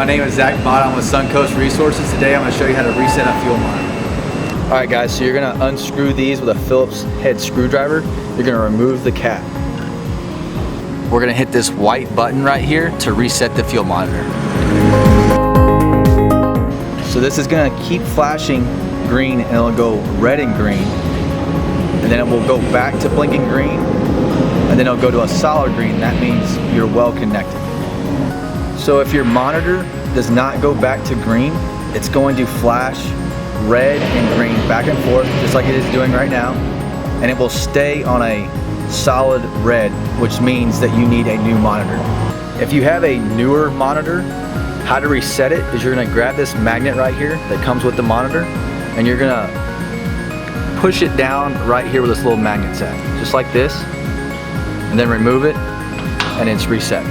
my name is Zach Bott. I'm with Suncoast Resources. Today I'm going to show you how to reset a fuel monitor. Alright guys, so you're going to unscrew these with a Phillips head screwdriver. You're going to remove the cap. We're going to hit this white button right here to reset the fuel monitor. So this is going to keep flashing green and it'll go red and green. And then it will go back to blinking green. And then it'll go to a solid green. That means you're well connected. So if your monitor does not go back to green, it's going to flash red and green back and forth, just like it is doing right now. And it will stay on a solid red, which means that you need a new monitor. If you have a newer monitor, how to reset it is you're gonna grab this magnet right here that comes with the monitor, and you're gonna push it down right here where this little magnet's at, just like this, and then remove it, and it's reset.